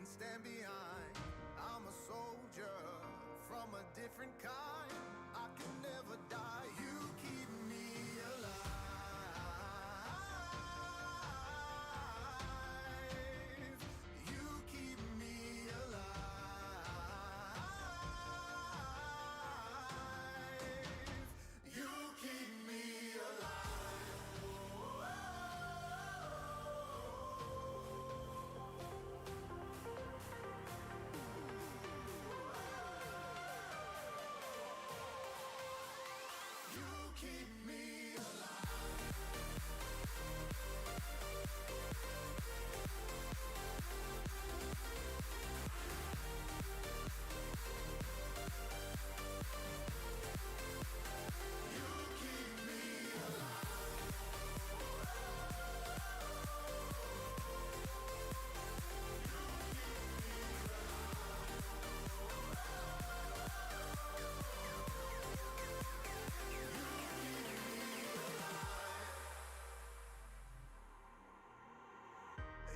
can stand behind. I'm a soldier from a different kind. I can never die. You keep me alive. You keep me alive. You keep me alive. You keep me alive. You keep me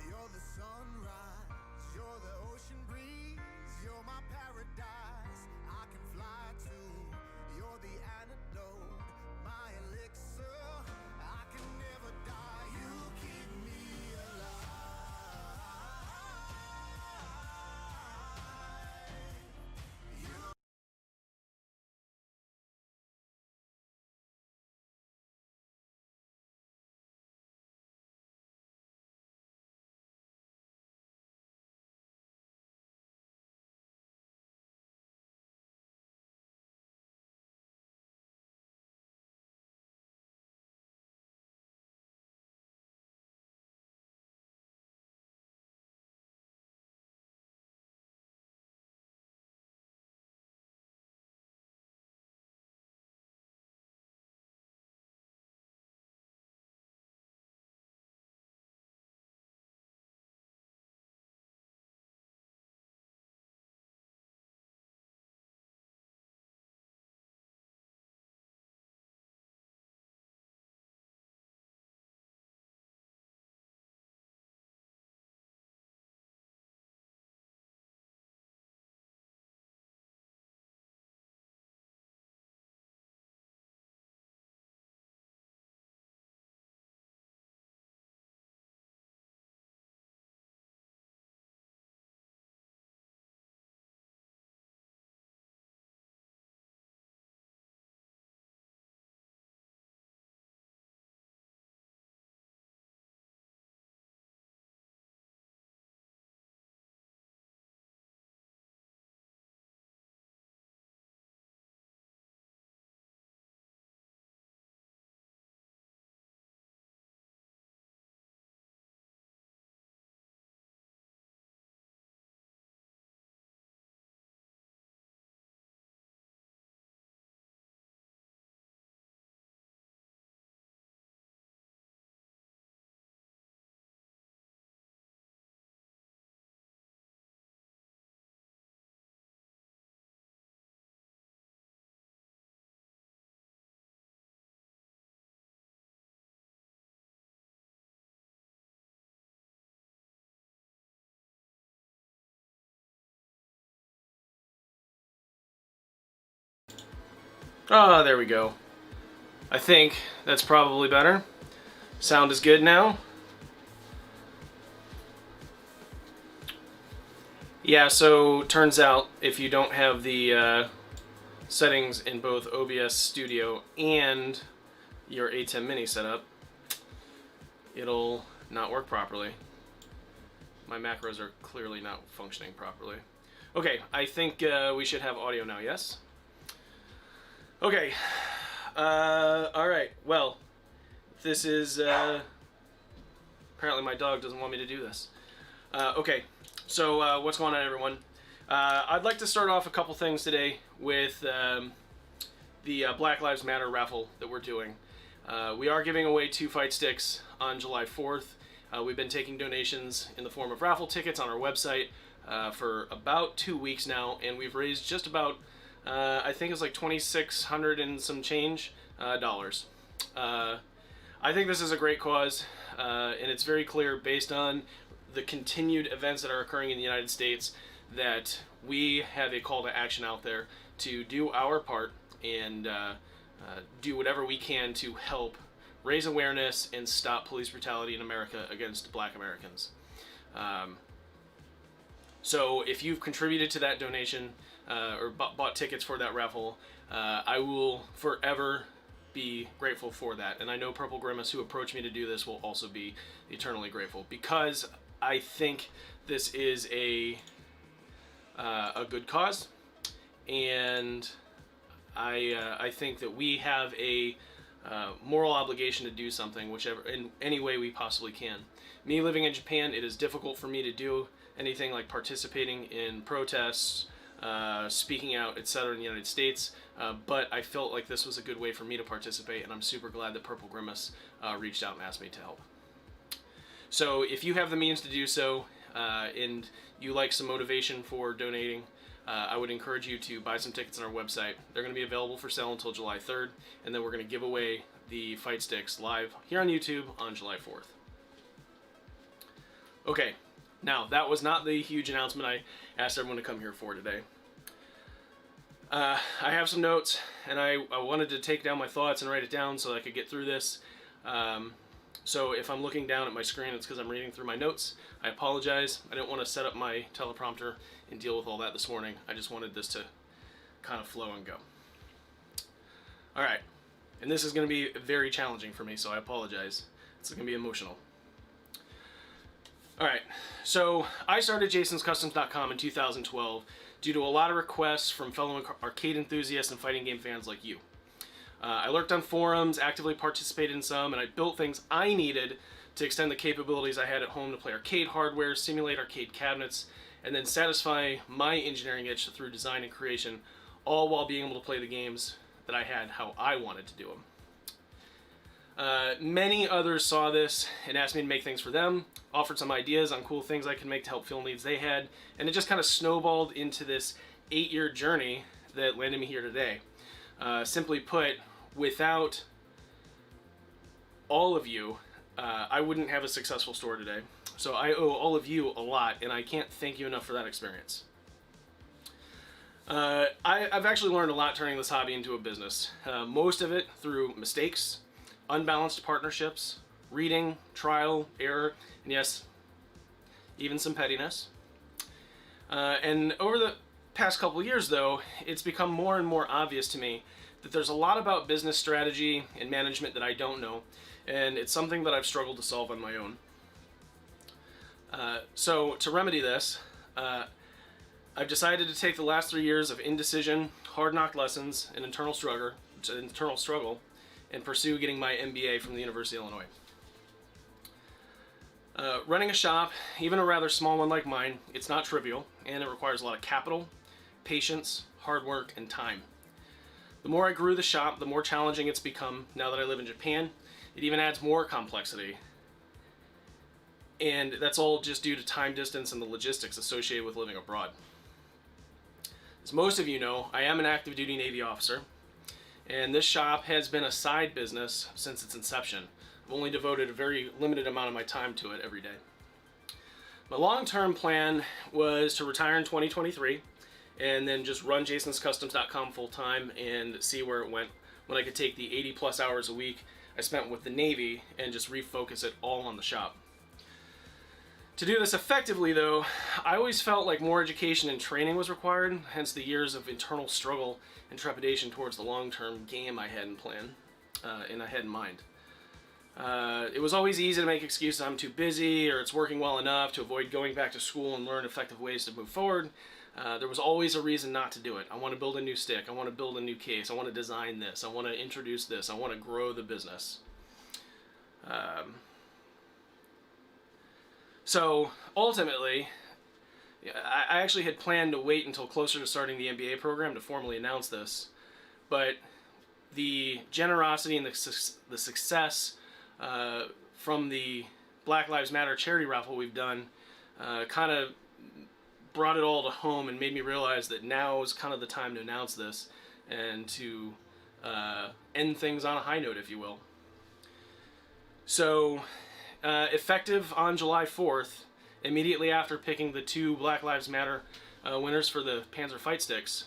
You're the sunrise, you're the ocean breeze, you're my paradise, I can fly to. You're the antidote, my elixir, I can never die. You keep me alive. You Ah, there we go. I think that's probably better. Sound is good now. Yeah, so turns out if you don't have the settings in both OBS Studio and your A10 Mini setup, it'll not work properly. My macros are clearly not functioning properly. Okay, I think we should have audio now, yes? Okay. Alright, well, this is... apparently my dog doesn't want me to do this. Okay, so what's going on, everyone? I'd like to start off a couple things today with the Black Lives Matter raffle that we're doing. We are giving away 2 fight sticks on July 4th. We've been taking donations in the form of raffle tickets on our website for about 2 weeks now, and we've raised just about, I think it's like $2,600 and some change dollars. I think this is a great cause, and it's very clear based on the continued events that are occurring in the United States, that we have a call to action out there to do our part and do whatever we can to help raise awareness and stop police brutality in America against Black Americans. So if you've contributed to that donation or bought tickets for that raffle, I will forever be grateful for that. And I know Purple Grimace, who approached me to do this, will also be eternally grateful, because I think this is a good cause, and I think that we have a moral obligation to do something, whichever, in any way we possibly can. Me living in Japan, it is difficult for me to do anything like participating in protests, speaking out, etc. in the United States, but I felt like this was a good way for me to participate, and I'm super glad that Purple Grimace reached out and asked me to help. So if you have the means to do so, and you like some motivation for donating, I would encourage you to buy some tickets on our website. They're going to be available for sale until July 3rd, and then we're going to give away the fight sticks live here on YouTube on July 4th. Okay, now that was not the huge announcement I asked everyone to come here for today. I have some notes, and I wanted to take down my thoughts and write it down so I could get through this. So if I'm looking down at my screen, it's because I'm reading through my notes. I apologize. I didn't want to set up my teleprompter and deal with all that this morning. I just wanted this to kind of flow and go. All right, and this is going to be very challenging for me, so I apologize. It's going to be emotional. All right, so I started jasonscustoms.com in 2012 due to a lot of requests from fellow arcade enthusiasts and fighting game fans like you. I lurked on forums, actively participated in some, and I built things I needed to extend the capabilities I had at home to play arcade hardware, simulate arcade cabinets, and then satisfy my engineering itch through design and creation, all while being able to play the games that I had how I wanted to do them. Many others saw this and asked me to make things for them, offered some ideas on cool things I could make to help fill needs they had, and it just kind of snowballed into this 8-year journey that landed me here today. Simply put, without all of you, I wouldn't have a successful store today. So I owe all of you a lot, and I can't thank you enough for that experience. I've actually learned a lot turning this hobby into a business. Most of it through mistakes, unbalanced partnerships, reading, trial, error, and yes, even some pettiness. And over the past couple of years, though, it's become more and more obvious to me that there's a lot about business strategy and management that I don't know, and it's something that I've struggled to solve on my own. So to remedy this, I've decided to take the last 3 years of indecision, hard-knocked lessons, and internal struggle, and pursue getting my MBA from the University of Illinois. Running a shop, even a rather small one like mine, it's not trivial, and it requires a lot of capital, patience, hard work, and time. The more I grew the shop, the more challenging it's become now that I live in Japan. It even adds more complexity. And that's all just due to time, distance, and the logistics associated with living abroad. As most of you know, I am an active duty Navy officer, and this shop has been a side business since its inception. I've only devoted a very limited amount of my time to it every day. My long-term plan was to retire in 2023 and then just run jasonscustoms.com full-time and see where it went when I could take the 80-plus hours a week I spent with the Navy and just refocus it all on the shop. To do this effectively, though, I always felt like more education and training was required, hence the years of internal struggle and trepidation towards the long-term game I had in plan, and I had in mind. It was always easy to make excuses I'm too busy or it's working well enough to avoid going back to school and learn effective ways to move forward. There was always a reason not to do it. I want to build a new stick. I want to build a new case. I want to design this. I want to introduce this. I want to grow the business. So ultimately, I actually had planned to wait until closer to starting the MBA program to formally announce this, but the generosity and the success from the Black Lives Matter charity raffle we've done kind of brought it all to home and made me realize that now is kind of the time to announce this and to end things on a high note, if you will. So effective on July 4th, immediately after picking the 2 Black Lives Matter winners for the Panzer fight sticks,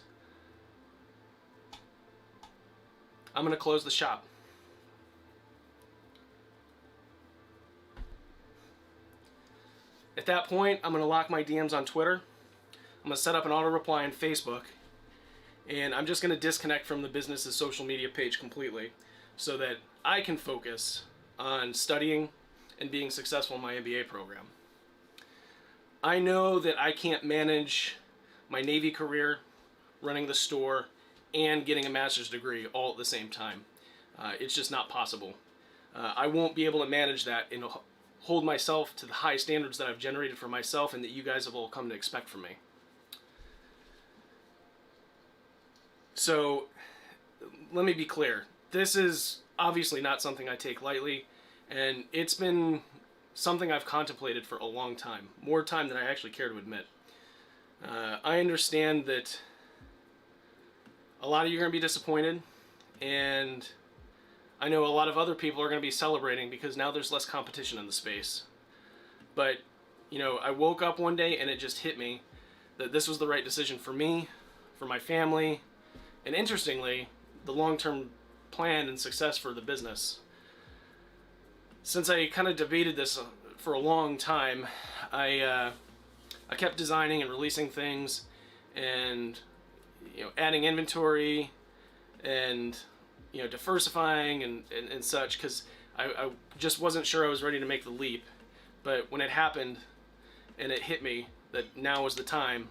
I'm going to close the shop. At that point, I'm going to lock my DMs on Twitter. I'm going to set up an auto reply on Facebook. And I'm just going to disconnect from the business's social media page completely so that I can focus on studying and being successful in my MBA program. I know that I can't manage my Navy career, running the store, and getting a master's degree all at the same time. It's just not possible. I won't be able to manage that and hold myself to the high standards that I've generated for myself and that you guys have all come to expect from me. So, let me be clear. This is obviously not something I take lightly, and it's been something I've contemplated for a long time. More time than I actually care to admit. I understand that a lot of you are going to be disappointed, and I know a lot of other people are going to be celebrating because now there's less competition in the space. But, you know, I woke up one day and it just hit me that this was the right decision for me, for my family, and interestingly, the long-term plan and success for the business. Since I kind of debated this for a long time, I kept designing and releasing things and, you know, adding inventory and, you know, diversifying and such, because I just wasn't sure I was ready to make the leap. But when it happened and it hit me that now was the time,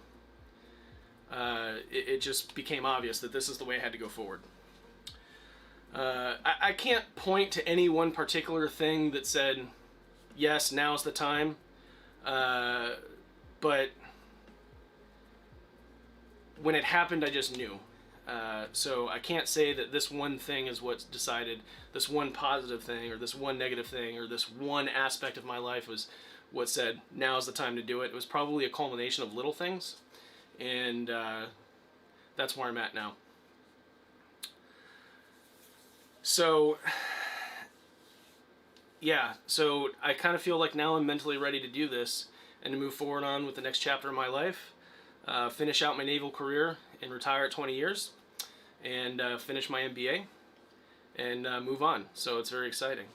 it just became obvious that this is the way I had to go forward. I can't point to any one particular thing that said, yes, now's the time, but when it happened, I just knew. So I can't say that this one thing is what's decided, this one positive thing, or this one negative thing, or this one aspect of my life was what said, now's the time to do it. It was probably a culmination of little things, and that's where I'm at now. So, yeah, so I kind of feel like now I'm mentally ready to do this and to move forward on with the next chapter of my life, finish out my naval career and retire at 20 years, and finish my MBA and move on. So it's very exciting.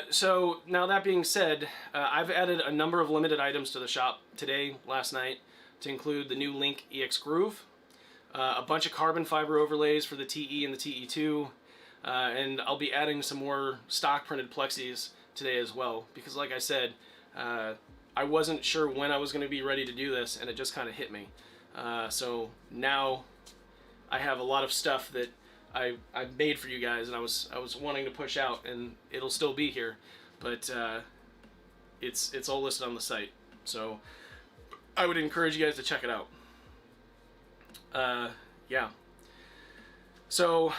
So now that being said, I've added a number of limited items to the shop today, last night, to include the new Link EX Groove, a bunch of carbon fiber overlays for the TE and the TE2, and I'll be adding some more stock printed Plexis today as well, because like I said, I wasn't sure when I was going to be ready to do this, and it just kind of hit me. So now I have a lot of stuff that I made for you guys, and I was wanting to push out, and it'll still be here, but it's all listed on the site. So I would encourage you guys to check it out. Yeah. So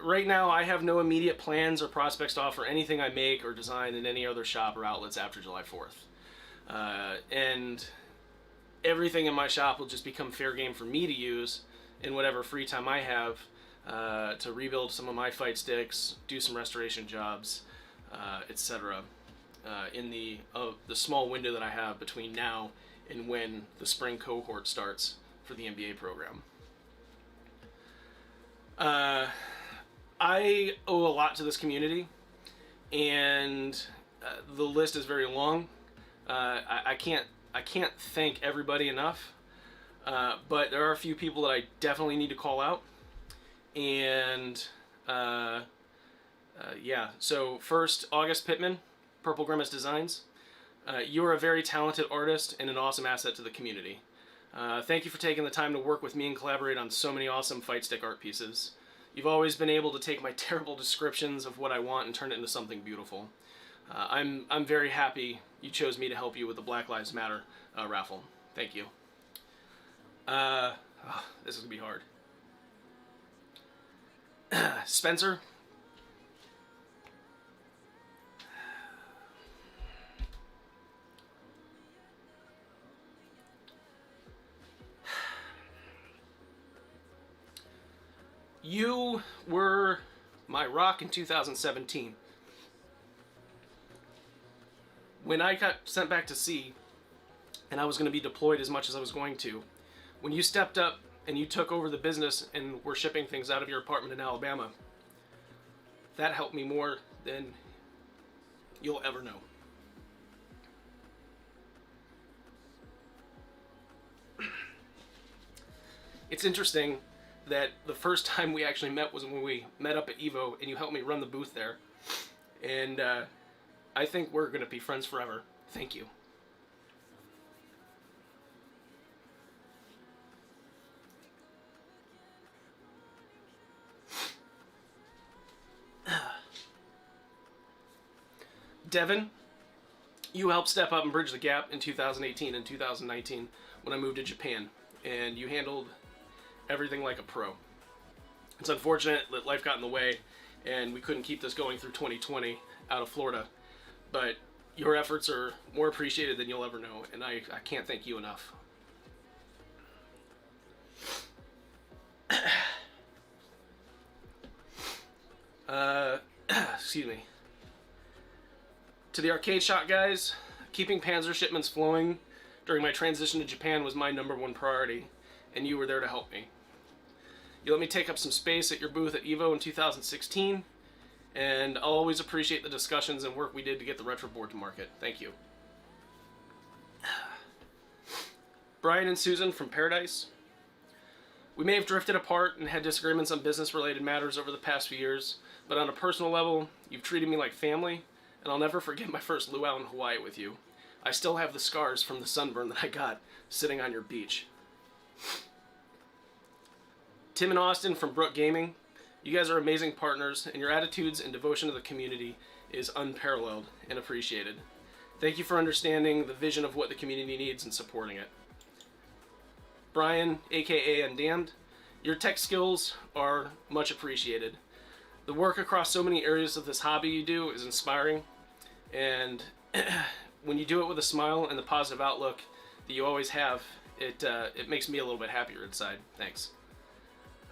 right now I have no immediate plans or prospects to offer anything I make or design in any other shop or outlets after July 4th. And everything in my shop will just become fair game for me to use in whatever free time I have to rebuild some of my fight sticks, do some restoration jobs, etc. In the small window that I have between now and when the spring cohort starts for the MBA program. I owe a lot to this community, and the list is very long. I can't thank everybody enough, but there are a few people that I definitely need to call out. And yeah, so first, August Pittman, Purple Grimace Designs. You're a very talented artist and an awesome asset to the community. Thank you for taking the time to work with me and collaborate on so many awesome fight stick art pieces. You've always been able to take my terrible descriptions of what I want and turn it into something beautiful. I'm very happy you chose me to help you with the Black Lives Matter raffle. Thank you. This is gonna be hard. Spencer. You were my rock in 2017. when I got sent back to sea and I was going to be deployed as much as I was going to, when you stepped up and you took over the business and were shipping things out of your apartment in Alabama, that helped me more than you'll ever know. It's interesting that the first time we actually met was when we met up at Evo and you helped me run the booth there. And I think we're going to be friends forever. Thank you. Devin, you helped step up and bridge the gap in 2018 and 2019 when I moved to Japan, and you handled everything like a pro. It's unfortunate that life got in the way and we couldn't keep this going through 2020 out of Florida, but your efforts are more appreciated than you'll ever know, and I can't thank you enough. Excuse me. To the arcade shop guys, keeping Panzer shipments flowing during my transition to Japan was my #1 priority, and you were there to help me. You let me take up some space at your booth at Evo in 2016, and I'll always appreciate the discussions and work we did to get the retro board to market. Thank you. Brian and Susan from Paradise. We may have drifted apart and had disagreements on business-related matters over the past few years, but on a personal level, you've treated me like family, and I'll never forget my first luau in Hawaii with you. I still have the scars from the sunburn that I got sitting on your beach. Tim and Austin from Brook Gaming, you guys are amazing partners, and your attitudes and devotion to the community is unparalleled and appreciated. Thank you for understanding the vision of what the community needs and supporting it. Brian, aka Undamned, your tech skills are much appreciated. The work across so many areas of this hobby you do is inspiring, and when you do it with a smile and the positive outlook that you always have, it makes me a little bit happier inside. Thanks.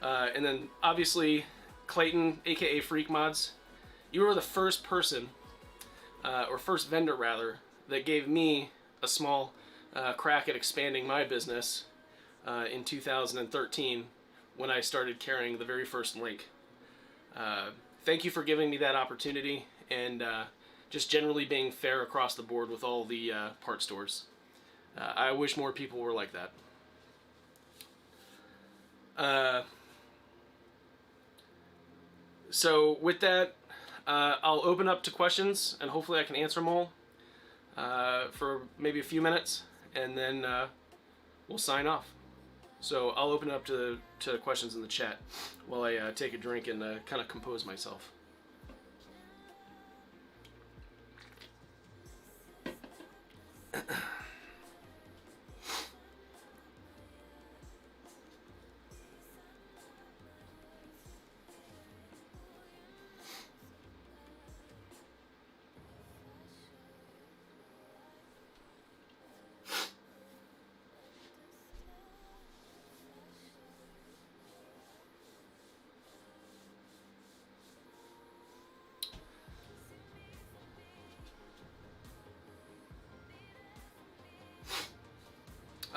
And then obviously Clayton, aka Freak Mods, you were the first person, or first vendor rather, that gave me a small crack at expanding my business in 2013 when I started carrying the very first link. Thank you for giving me that opportunity and just generally being fair across the board with all the part stores. I wish more people were like that. So with that, I'll open up to questions and hopefully I can answer them all for maybe a few minutes, and then we'll sign off. So I'll open up to questions in the chat while I take a drink and kind of compose myself.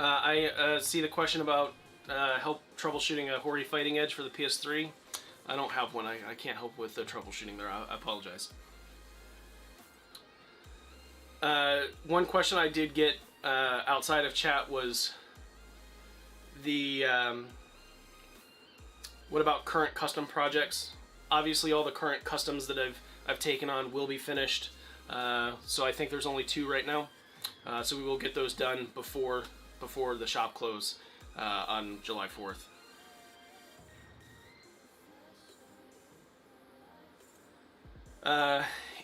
I see the question about help troubleshooting a Hori Fighting Edge for the PS3. I don't have one. I can't help with the troubleshooting there. I apologize. One question I did get outside of chat was the what about current custom projects? Obviously, all the current customs that I've taken on will be finished. So I think there's only 2 right now. So we will get those done before the shop close on July 4th.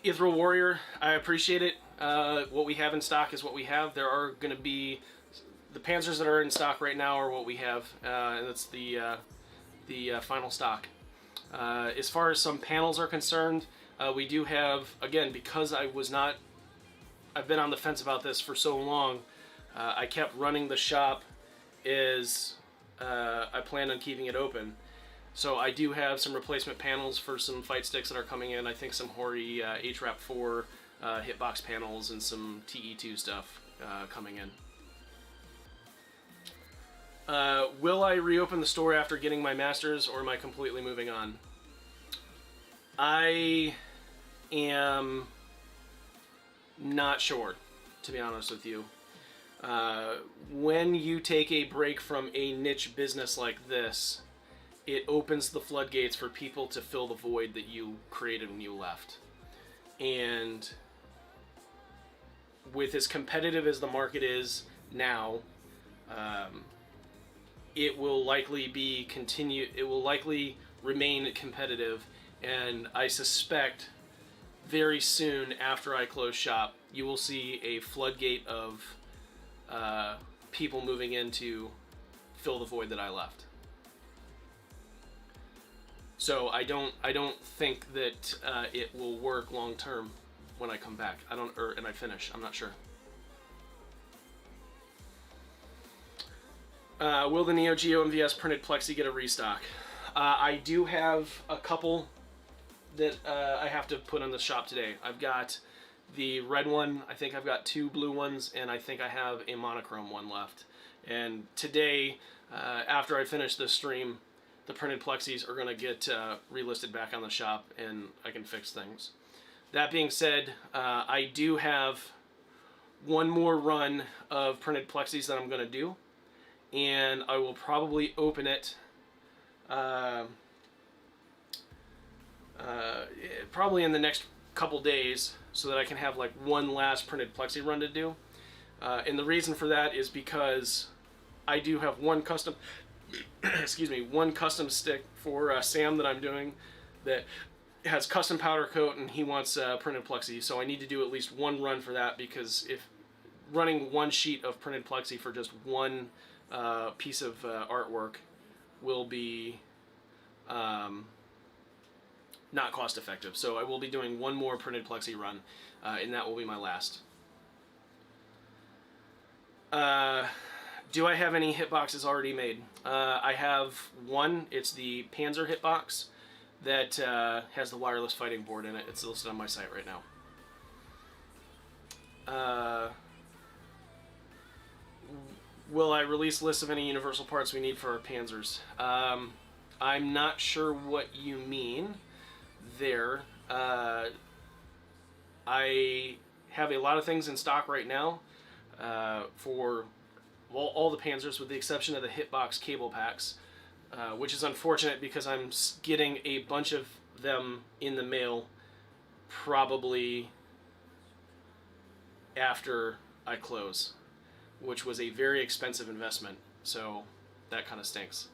Ethereal Warrior, I appreciate it. What we have in stock is what we have. There are going to be the Panzers that are in stock right now are what we have, and that's the final stock. As far as some panels are concerned, we do have, again, because I've been on the fence about this for so long. I kept running the shop as I planned on keeping it open. So I do have some replacement panels for some fight sticks that are coming in. I think some Hori HRAP 4 hitbox panels and some TE2 stuff coming in. Will I reopen the store after getting my masters, or am I completely moving on? I am not sure, to be honest with you. When you take a break from a niche business like this, it opens the floodgates for people to fill the void that you created when you left. And with as competitive as the market is now, it will likely remain competitive, and I suspect very soon after I close shop, you will see a floodgate of people moving in to fill the void that I left. So I don't think that it will work long term when I come back. And I finish. I'm not sure. Will the Neo Geo MVS printed Plexi get a restock? I do have a couple that I have to put on the shop today. I've got the red one, I think I've got 2 blue ones, and I think I have a monochrome one left. And today, after I finish this stream, the printed Plexis are going to get relisted back on the shop, and I can fix things. That being said, I do have one more run of printed Plexis that I'm going to do, and I will probably open it probably in the next couple days, so that I can have like one last printed Plexi run to do. And the reason for that is because I do have one custom one custom stick for Sam that I'm doing that has custom powder coat, and he wants printed Plexi, so I need to do at least one run for that, because if running one sheet of printed Plexi for just one piece of artwork will be not cost effective. So I will be doing one more printed Plexi run, and that will be my last. Do I have any hitboxes already made? I have one. It's the Panzer hitbox that has the wireless fighting board in it. It's listed on my site right now. Will I release lists of any universal parts we need for our Panzers? I'm not sure what you mean there. I have a lot of things in stock right now for all the Panzers, with the exception of the hitbox cable packs, which is unfortunate because I'm getting a bunch of them in the mail probably after I close, which was a very expensive investment, so that kind of stinks.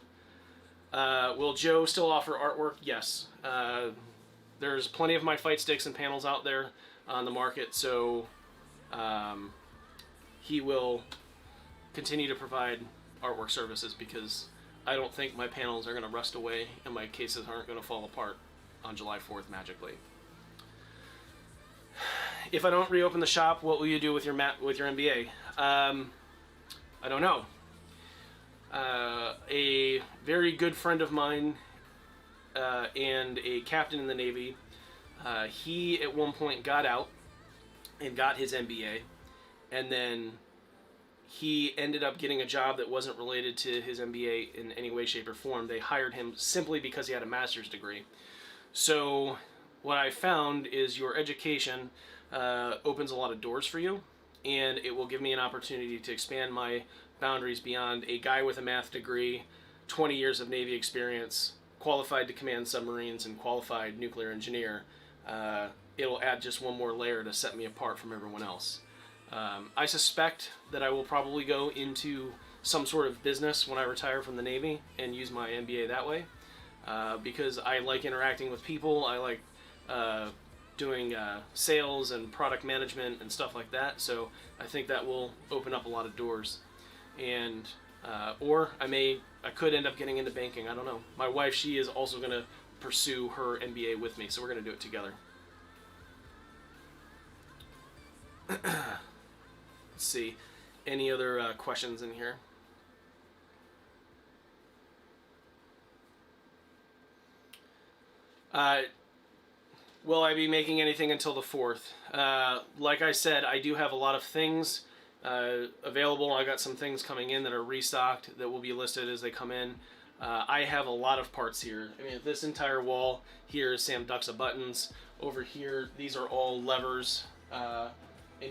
Will Joe still offer artwork? Yes. There's plenty of my fight sticks and panels out there on the market, so he will continue to provide artwork services, because I don't think my panels are going to rust away and my cases aren't going to fall apart on July 4th magically. If I don't reopen the shop, what will you do with your MBA? I don't know. A very good friend of mine and a captain in the Navy, he at one point got out and got his MBA, and then he ended up getting a job that wasn't related to his MBA in any way, shape, or form. They hired him simply because he had a master's degree. So what I found is your education opens a lot of doors for you, and it will give me an opportunity to expand my boundaries beyond a guy with a math degree, 20 years of Navy experience, qualified to command submarines, and qualified nuclear engineer. It'll add just one more layer to set me apart from everyone else. I suspect that I will probably go into some sort of business when I retire from the Navy and use my MBA that way, because I like interacting with people. I like doing sales and product management and stuff like that, so I think that will open up a lot of doors. And or I could end up getting into banking. I don't know. My wife, she is also going to pursue her MBA with me, so we're going to do it together. Let's see, any other questions in here? will I be making anything until the 4th? Like I said, I do have a lot of things available. I got some things coming in that are restocked that will be listed as they come in. I have a lot of parts here. I mean, this entire wall here is Sam Duxa buttons. Over here, these are all levers and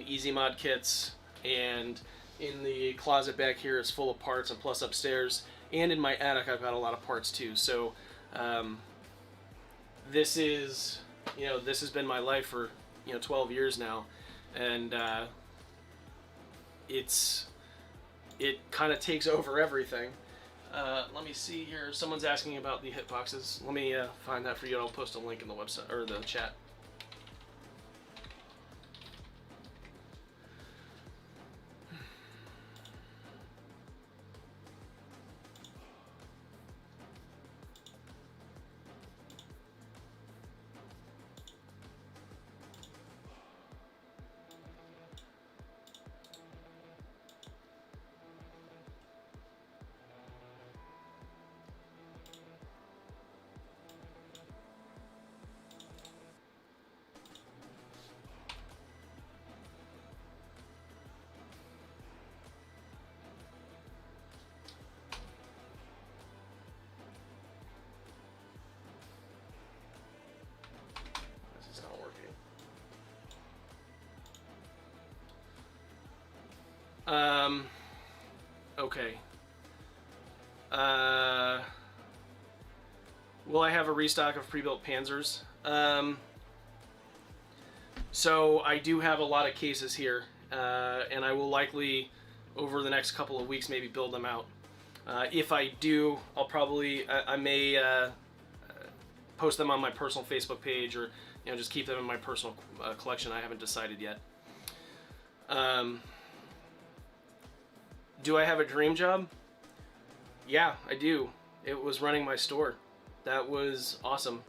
Easy Mod kits. And in the closet back here is full of parts, and plus upstairs and in my attic I've got a lot of parts too. So this is, this has been my life for 12 years now, and it kind of takes over everything. Let me see here. Someone's asking about the hitboxes. Let me find that for you. I'll post a link in the website or the chat. Okay. Will I have a restock of pre-built Panzers? So I do have a lot of cases here, and I will likely, over the next couple of weeks, maybe build them out. If I do, I'll probably, I may post them on my personal Facebook page, or just keep them in my personal collection. I haven't decided yet. Do I have a dream job? Yeah, I do. It was running my store. That was awesome.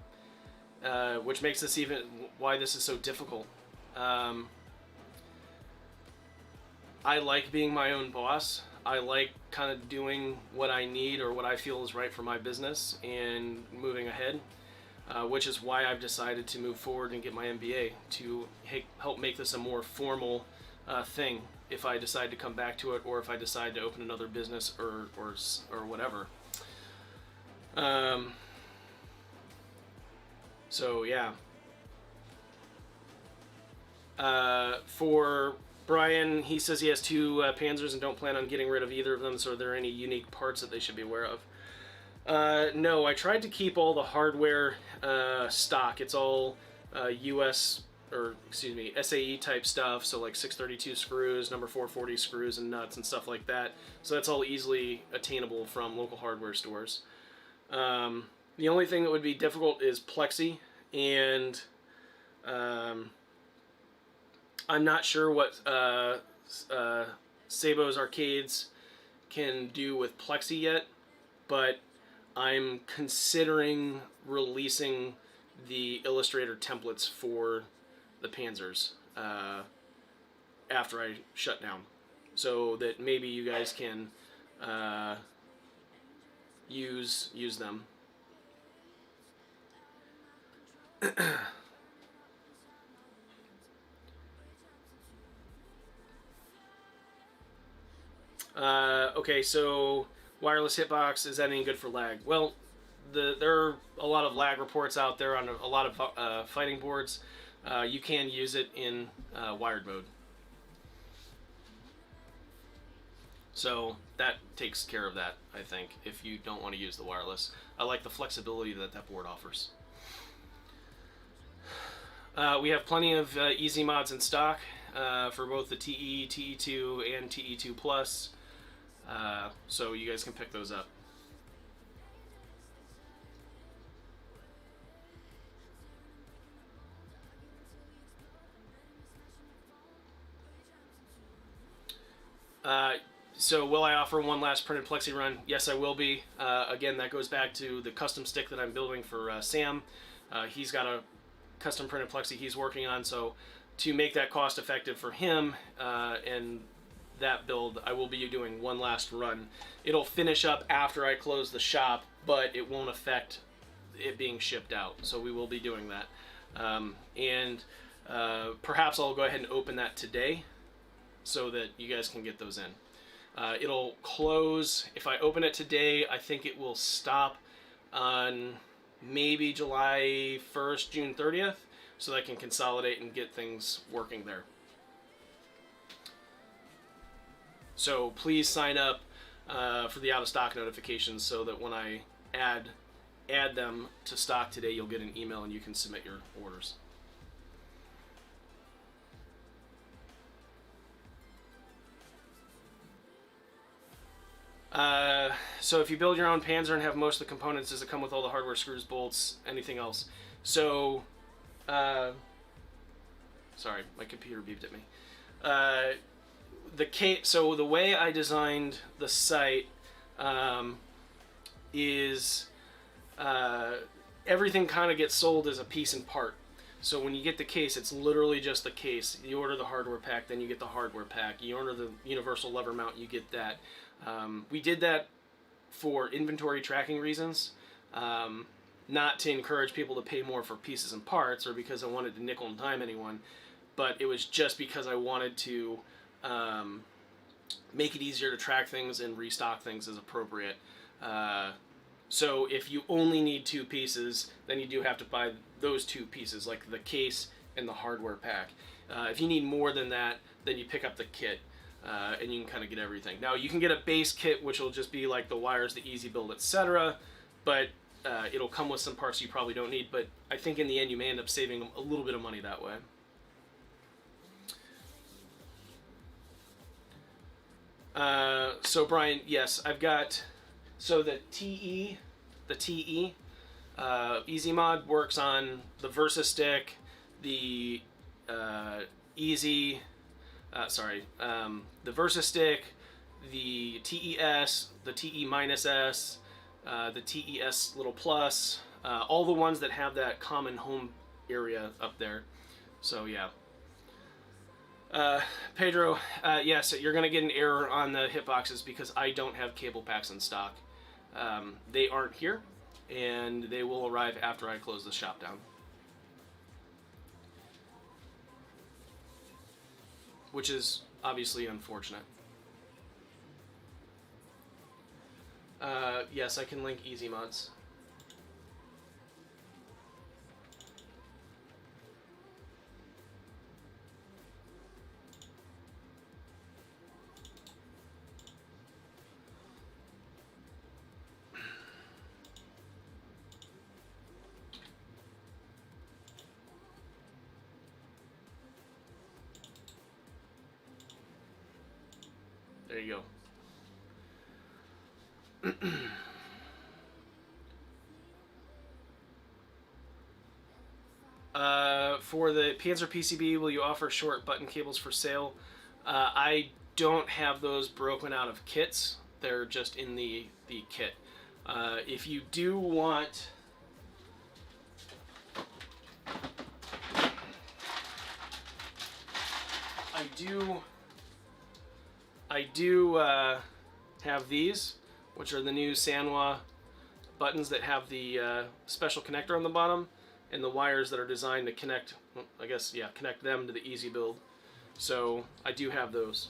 Which makes this even why this is so difficult. I like being my own boss. I like kind of doing what I need or what I feel is right for my business and moving ahead, which is why I've decided to move forward and get my MBA to help make this a more formal thing if I decide to come back to it, or if I decide to open another business or whatever. So yeah. For Brian, he says he has 2 Panzers and don't plan on getting rid of either of them, so are there any unique parts that they should be aware of? No, I tried to keep all the hardware stock. It's all SAE type stuff, so like 632 screws, number 440 screws and nuts and stuff like that. So that's all easily attainable from local hardware stores. The only thing that would be difficult is Plexi, and I'm not sure what Sabo's arcades can do with Plexi yet, but I'm considering releasing the Illustrator templates for the Panzers after I shut down, so that maybe you guys can use them. Okay, so wireless hitbox, is that any good for lag? Well, there are a lot of lag reports out there on a lot of fighting boards. You can use it in wired mode. So that takes care of that, I think, if you don't want to use the wireless. I like the flexibility that that board offers. We have plenty of easy mods in stock for both the TE, TE2, and TE2 Plus. So you guys can pick those up. So will I offer one last printed Plexi run? Yes, I will be. Again, that goes back to the custom stick that I'm building for Sam. He's got a custom printed Plexi he's working on, so to make that cost effective for him and that build, I will be doing one last run. It'll finish up after I close the shop, but it won't affect it being shipped out, so we will be doing that. And perhaps I'll go ahead and open that today so that you guys can get those in. It'll close, if I open it today, I think it will stop on maybe July 1st, June 30th, so that I can consolidate and get things working there. So please sign up for the out of stock notifications so that when I add them to stock today, you'll get an email and you can submit your orders. So if you build your own Panzer and have most of the components, does it come with all the hardware, screws, bolts, anything else? So, sorry, my computer beeped at me. So the way I designed the site is everything kind of gets sold as a piece and part. So when you get the case, it's literally just the case. You order the hardware pack, then you get the hardware pack. You order the universal lever mount, you get that. We did that for inventory tracking reasons, not to encourage people to pay more for pieces and parts or because I wanted to nickel and dime anyone, but it was just because I wanted to make it easier to track things and restock things as appropriate. So if you only need 2 pieces, then you do have to buy those 2 pieces, like the case and the hardware pack. If you need more than that, then you pick up the kit. And you can kind of get everything. Now you can get a base kit, which will just be like the wires, the easy build, etc. But it'll come with some parts you probably don't need. But I think in the end you may end up saving a little bit of money that way. So Brian, yes, I've got. So the TE, Easy Mod works on the Versa stick, the Easy. The Versa stick, the TES, the TE-S, the TES little plus, all the ones that have that common home area up there. So yeah. Pedro, yes, you're going to get an error on the hitboxes because I don't have cable packs in stock. They aren't here, and they will arrive after I close the shop down. Which is obviously unfortunate. Yes, I can link Easy Mods. There you go. For the Panzer PCB, will you offer short button cables for sale? I don't have those broken out of kits. They're just in the kit. If you do want... I do have these, which are the new Sanwa buttons that have the special connector on the bottom and the wires that are designed to connect, I guess, yeah, connect them to the Easy Build. So I do have those.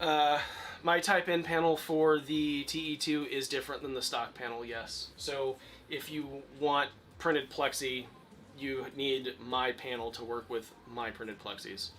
My type N panel for the TE2 is different than the stock panel, yes. So if you want printed Plexi, you need my panel to work with my printed Plexis.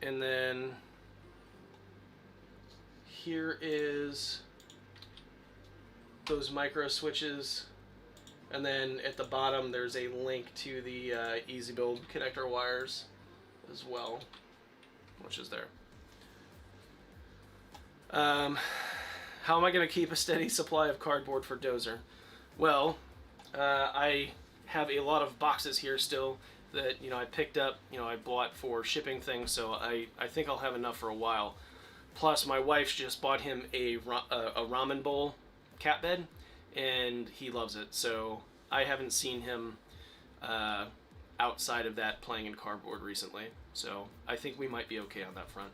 And then here is those micro switches, and then at the bottom there's a link to the Easy Build connector wires as well, which is there. How am I going to keep a steady supply of cardboard for Dozer? Well, I have a lot of boxes here still, that I picked up. I bought for shipping things, so I think I'll have enough for a while. Plus, my wife just bought him a ramen bowl cat bed, and he loves it. So I haven't seen him outside of that playing in cardboard recently. So I think we might be okay on that front.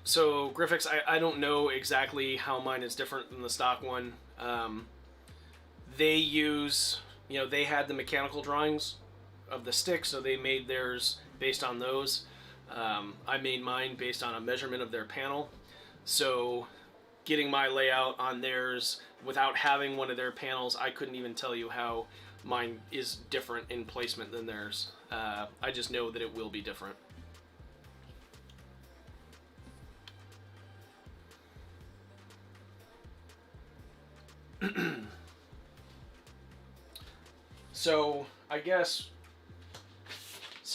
So Griffix, I don't know exactly how mine is different than the stock one. They use, they had the mechanical drawings of the stick, so they made theirs based on those. I made mine based on a measurement of their panel. So getting my layout on theirs without having one of their panels, I couldn't even tell you how mine is different in placement than theirs. I just know that it will be different. So I guess,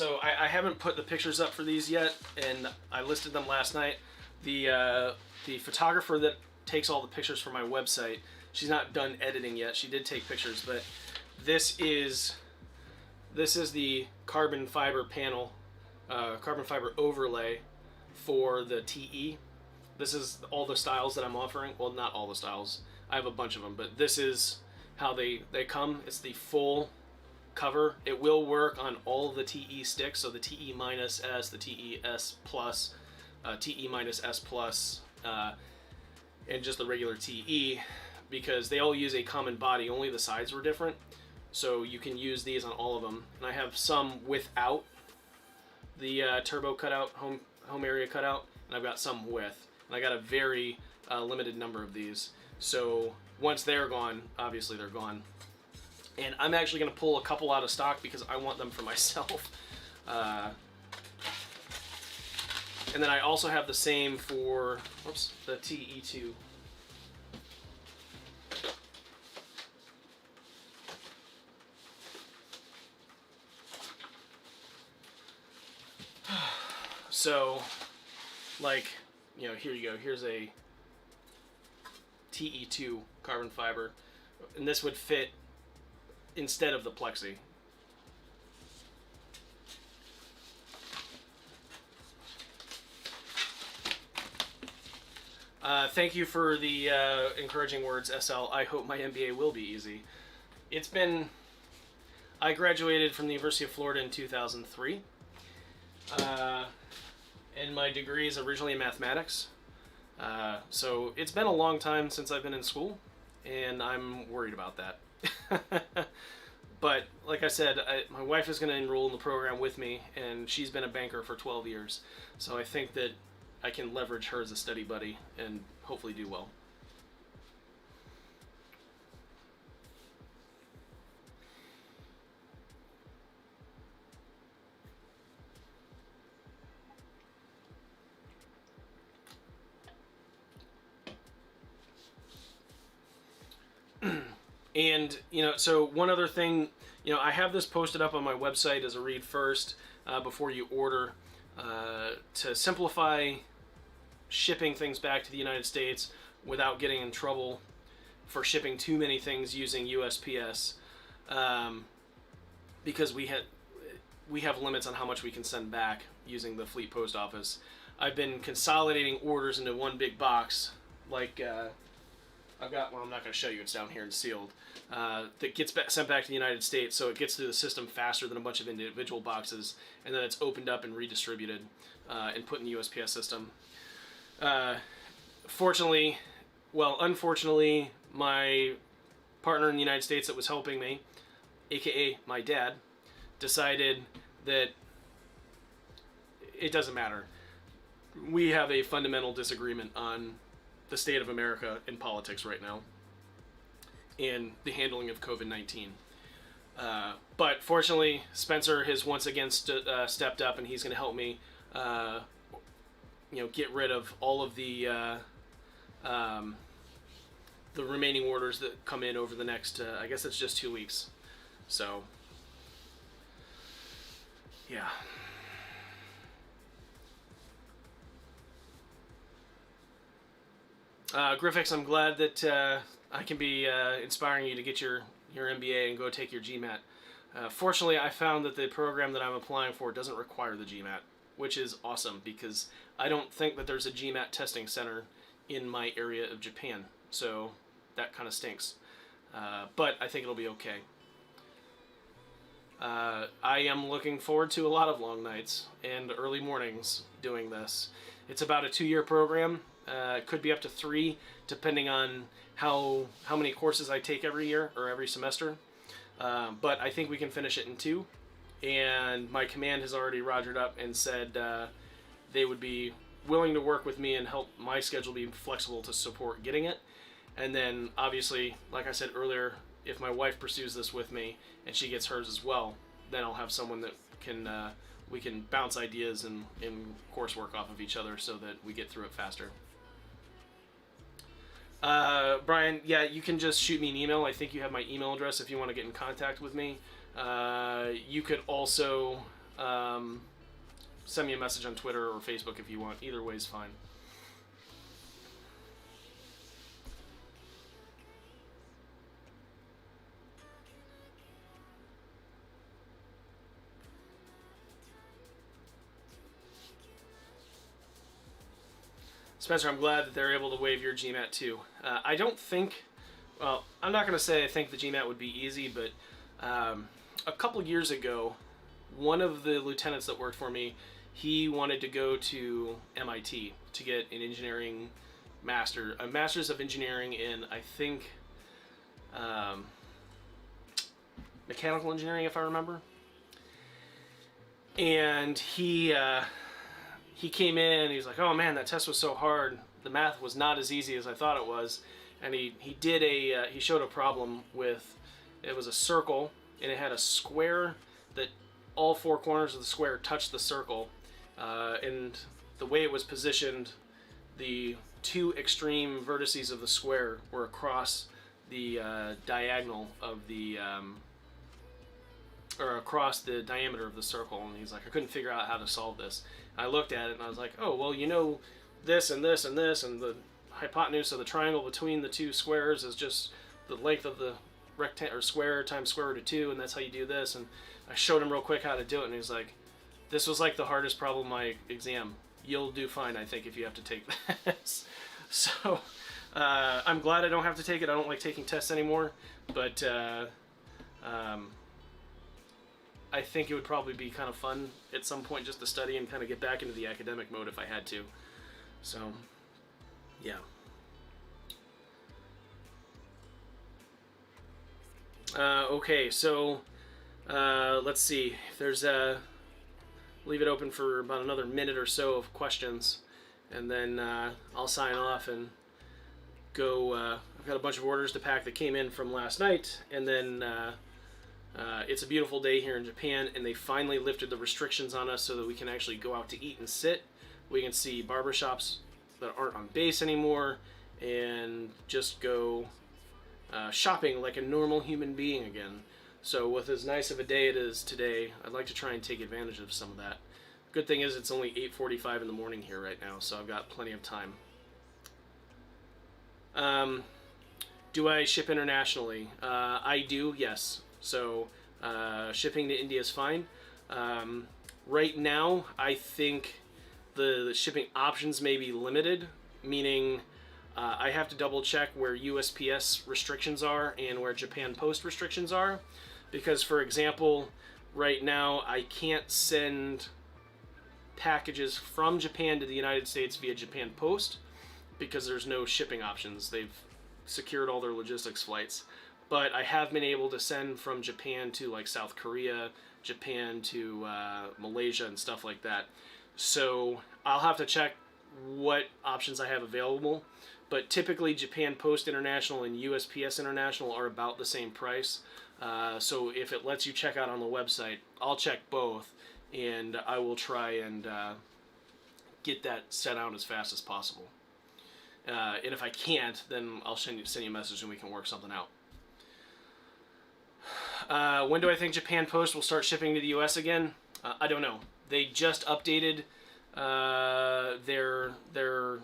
I haven't put the pictures up for these yet, and I listed them last night. The photographer that takes all the pictures for my website, she's not done editing yet. She did take pictures, but this is the carbon fiber panel, carbon fiber overlay for the TE. This is all the styles that I'm offering. Well, not all the styles. I have a bunch of them, but this is how they come. It's the full cover. It will work on all of the TE sticks, so the TE minus S, the TE S plus, TE minus S plus, and just the regular TE, because they all use a common body, only the sides were different. So you can use these on all of them. And I have some without the turbo cutout, home area cutout, and I've got some with. And I got a very limited number of these. So once they're gone, obviously they're gone. And I'm actually going to pull a couple out of stock because I want them for myself. And then I also have the same for, the TE2. So, here you go. Here's a TE2 carbon fiber. And this would fit instead of the Plexi. Thank you for the encouraging words, SL. I hope my MBA will be easy. I graduated from the University of Florida in 2003. And my degree is originally in mathematics. So it's been a long time since I've been in school, and I'm worried about that. But like I said, my wife is going to enroll in the program with me, and she's been a banker for 12 years. So I think that I can leverage her as a study buddy and hopefully do well. And, so one other thing, I have this posted up on my website as a read first before you order to simplify shipping things back to the United States without getting in trouble for shipping too many things using USPS, because we have limits on how much we can send back using the Fleet Post Office. I've been consolidating orders into one big box, I've got, I'm not going to show you, it's down here and sealed, that gets sent back to the United States, so it gets through the system faster than a bunch of individual boxes, and then it's opened up and redistributed and put in the USPS system. Unfortunately, my partner in the United States that was helping me, aka my dad, decided that it doesn't matter. We have a fundamental disagreement on the state of America in politics right now and the handling of COVID-19. But fortunately, Spencer has once again stepped up, and he's going to help me get rid of all of the the remaining orders that come in over the next, I guess it's just 2 weeks. So, yeah. Griffix, I'm glad that I can be inspiring you to get your MBA and go take your GMAT. Fortunately, I found that the program that I'm applying for doesn't require the GMAT, which is awesome because I don't think that there's a GMAT testing center in my area of Japan. So that kind of stinks. But I think it'll be okay. I am looking forward to a lot of long nights and early mornings doing this. It's about a 2-year program. It could be up to 3, depending on how many courses I take every year or every semester. But I think we can finish it in 2. And my command has already rogered up and said they would be willing to work with me and help my schedule be flexible to support getting it. And then, obviously, like I said earlier, if my wife pursues this with me and she gets hers as well, then I'll have someone that can we can bounce ideas and coursework off of each other so that we get through it faster. Brian, yeah, you can just shoot me an email. I think you have my email address if you want to get in contact with me. You could also send me a message on Twitter or Facebook if you want. Either way is fine. Spencer, I'm glad that they're able to waive your GMAT too. I don't think, well, I'm not going to say I think the GMAT would be easy, but a couple years ago, one of the lieutenants that worked for me, he wanted to go to MIT to get an engineering a master's of engineering in, I think, mechanical engineering, if I remember. And he came in and he was like, oh man, that test was so hard. The math was not as easy as I thought it was. And he showed a problem with, it was a circle and it had a square that all 4 corners of the square touched the circle. And the way it was positioned, the 2 extreme vertices of the square were across the diagonal of the, or across the diameter of the circle. And he's like, I couldn't figure out how to solve this. I looked at it and I was like, oh, well, you know, this and this and this, and the hypotenuse of the triangle between the 2 squares is just the length of the rectangle or square times square root of 2, and that's how you do this. And I showed him real quick how to do it, and he's like, this was like the hardest problem of my exam. You'll do fine, I think, if you have to take this. So I'm glad I don't have to take it. I don't like taking tests anymore, but I think it would probably be kind of fun at some point just to study and kind of get back into the academic mode if I had to. So, yeah. Okay, so let's see. If there's leave it open for about another minute or so of questions, and then I'll sign off and go. I've got a bunch of orders to pack that came in from last night, and then it's a beautiful day here in Japan, and they finally lifted the restrictions on us so that we can actually go out to eat and sit. We can see barbershops that aren't on base anymore, and just go shopping like a normal human being again. So with as nice of a day it is today, I'd like to try and take advantage of some of that. Good thing is it's only 8:45 in the morning here right now, so I've got plenty of time. Do I ship internationally? I do, yes. So shipping to India is fine. Right now, I think the shipping options may be limited, meaning I have to double check where USPS restrictions are and where Japan Post restrictions are. Because, for example, right now I can't send packages from Japan to the United States via Japan Post because there's no shipping options. They've secured all their logistics flights. But I have been able to send from Japan to like South Korea, Japan to Malaysia and stuff like that. So I'll have to check what options I have available. But typically Japan Post International and USPS International are about the same price. So if it lets you check out on the website, I'll check both, and I will try and get that set out as fast as possible. And if I can't, then I'll send you a message and we can work something out. When do I think Japan Post will start shipping to the U.S. again? I don't know. They just updated their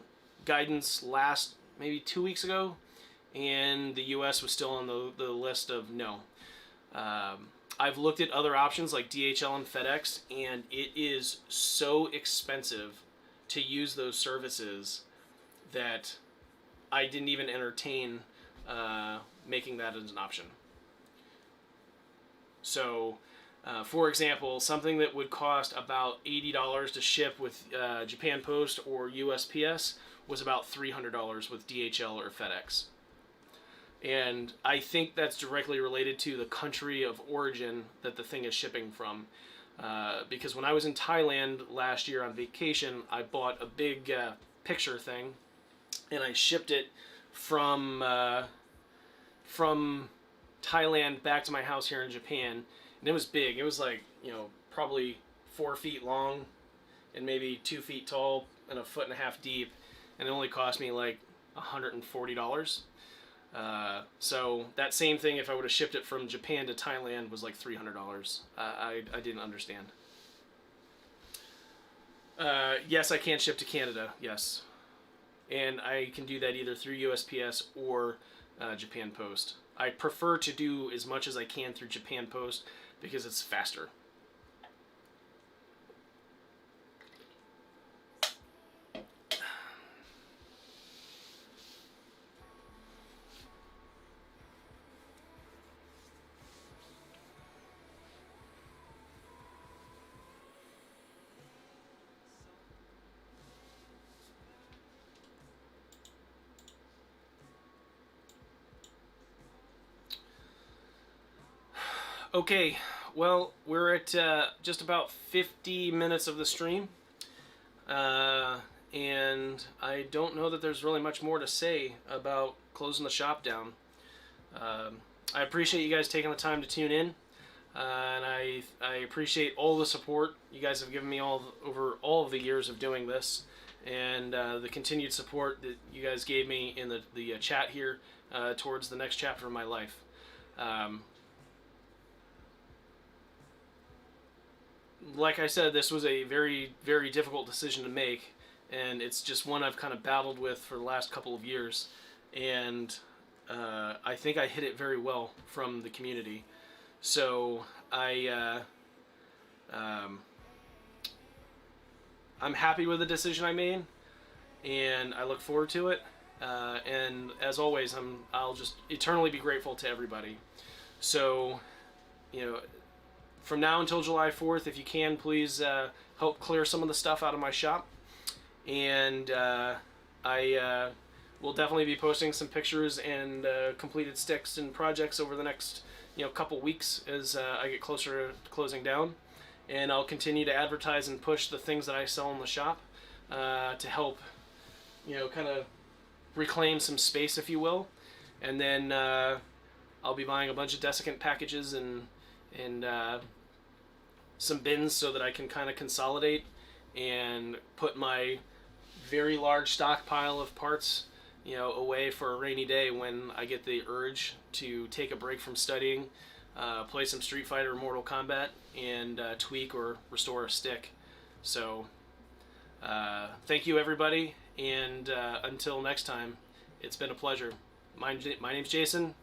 guidance maybe 2 weeks ago, and the U.S. was still on the list of no. I've looked at other options like DHL and FedEx, and it is so expensive to use those services that I didn't even entertain making that as an option. So, for example, something that would cost about $80 to ship with Japan Post or USPS was about $300 with DHL or FedEx. And I think that's directly related to the country of origin that the thing is shipping from. Because when I was in Thailand last year on vacation, I bought a big picture thing, and I shipped it from Thailand back to my house here in Japan, and it was big. It was like, probably 4 feet long and maybe 2 feet tall and 1.5 feet deep, and it only cost me like $140. So that same thing, if I would have shipped it from Japan to Thailand, was like $300. I didn't understand. Yes, I can ship to Canada, yes. And I can do that either through USPS or Japan Post. I prefer to do as much as I can through Japan Post because it's faster. Okay, well, we're at just about 50 minutes of the stream, and I don't know that there's really much more to say about closing the shop down. I appreciate you guys taking the time to tune in, and I appreciate all the support you guys have given me over all of the years of doing this, and the continued support that you guys gave me in the chat here towards the next chapter of my life. Like I said, this was a very, very difficult decision to make, and it's just one I've kind of battled with for the last couple of years, and I think I hit it very well from the community. So I'm happy with the decision I made, and I look forward to it. And as always, I'll just eternally be grateful to everybody. So, from now until July 4th, if you can, please help clear some of the stuff out of my shop. And I will definitely be posting some pictures and completed sticks and projects over the next couple weeks as I get closer to closing down. And I'll continue to advertise and push the things that I sell in the shop to help, kind of reclaim some space, if you will. And then I'll be buying a bunch of desiccant packages and some bins so that I can kind of consolidate and put my very large stockpile of parts, away for a rainy day when I get the urge to take a break from studying, play some Street Fighter or Mortal Kombat, and tweak or restore a stick. So, thank you everybody, and until next time, it's been a pleasure. My name's Jason.